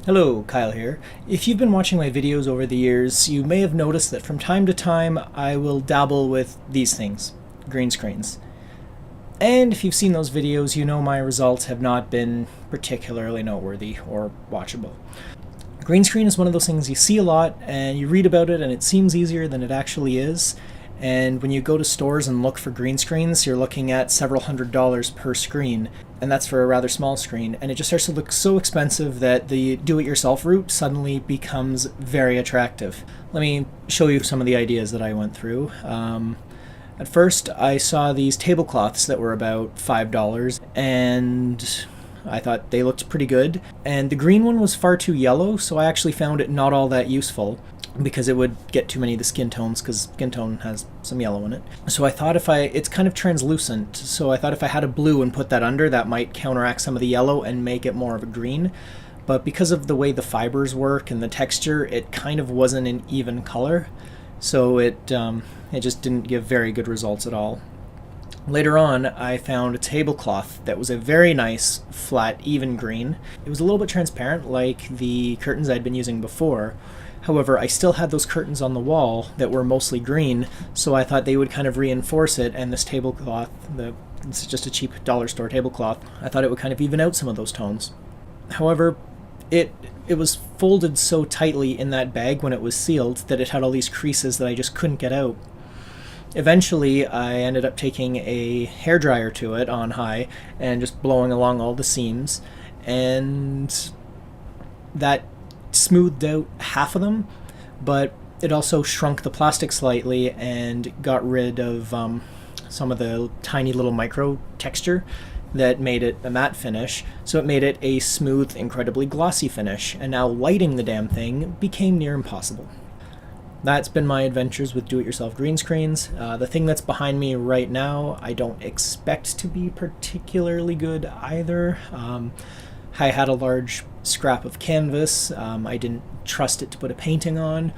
Hello, Kyle here. If you've been watching my videos over the years, you may have noticed that from time to time I will dabble with these things, green screens. And if you've seen those videos, you know my results have not been particularly noteworthy or watchable. Green screen is one of those things you see a lot and you read about it and it seems easier than it actually is. And when you go to stores and look for green screens, you're looking at several $100s per screen, and that's for a rather small screen. And it just starts to look so expensive that the do-it-yourself route suddenly becomes very attractive. Let me show you some of the ideas that I went through. At first, I saw these tablecloths that were about $5, and I thought they looked pretty good. And the green one was far too yellow, so I actually found it not all that useful, because it would get too many of the skin tones, because skin tone has some yellow in it. So I thought it's kind of translucent, so I thought if I had a blue and put that under, that might counteract some of the yellow and make it more of a green. But because of the way the fibers work and the texture, it kind of wasn't an even color, so it just didn't give very good results at all. Later on, I found a tablecloth that was a very nice, flat, even green. It was a little bit transparent, like the curtains I'd been using before. However, I still had those curtains on the wall that were mostly green, so I thought they would kind of reinforce it, and this tablecloth, it's just a cheap dollar store tablecloth, I thought it would kind of even out some of those tones. However, it was folded so tightly in that bag when it was sealed that it had all these creases that I just couldn't get out. Eventually, I ended up taking a hairdryer to it on high and just blowing along all the seams, and that smoothed out half of them, but it also shrunk the plastic slightly and got rid of some of the tiny little micro texture that made it a matte finish, so it made it a smooth, incredibly glossy finish, and now lighting the damn thing became near impossible. That's been my adventures with do-it-yourself green screens. The thing that's behind me right now I don't expect to be particularly good either. I had a large scrap of canvas. I didn't trust it to put a painting on,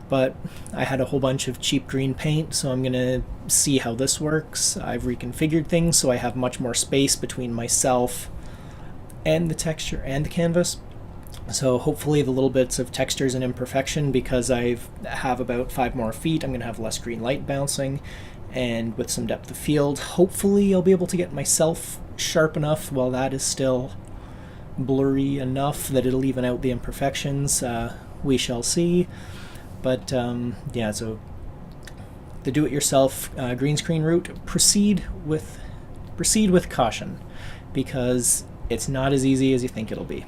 but I had a whole bunch of cheap green paint, so I'm going to see how this works. I've reconfigured things so I have much more space between myself and the texture and the canvas. So hopefully the little bits of textures and imperfection, because I have about 5 more feet, I'm going to have less green light bouncing, and with some depth of field, hopefully I'll be able to get myself sharp enough while that is still blurry enough that it'll even out the imperfections. We shall see. But yeah, so the do-it-yourself green screen route, proceed with caution, because it's not as easy as you think it'll be.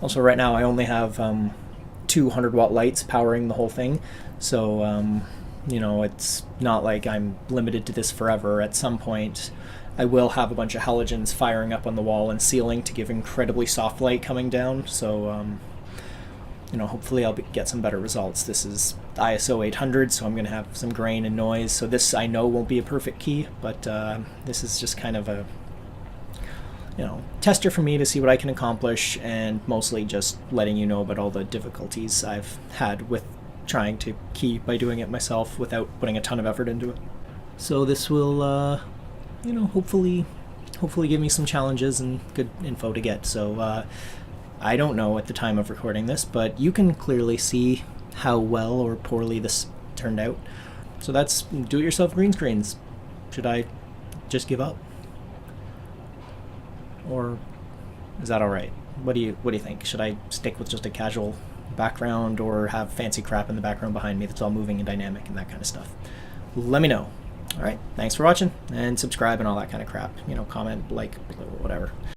Also, right now I only have 200-watt lights powering the whole thing, so it's not like I'm limited to this forever. At some point I will have a bunch of halogens firing up on the wall and ceiling to give incredibly soft light coming down, so hopefully I'll get some better results. This is ISO 800, so I'm going to have some grain and noise, so this I know won't be a perfect key, but this is just kind of a tester for me to see what I can accomplish, and mostly just letting you know about all the difficulties I've had with trying to key by doing it myself without putting a ton of effort into it. So this will hopefully give me some challenges and good info to get. So I don't know at the time of recording this, but you can clearly see how well or poorly this turned out. So that's do-it-yourself green screens. Should I just give up? Or is that all right? What do you think? Should I stick with just a casual background, or have fancy crap in the background behind me that's all moving and dynamic and that kind of stuff? Let me know. All right, thanks for watching, and subscribe and all that kind of crap. Comment, like, whatever.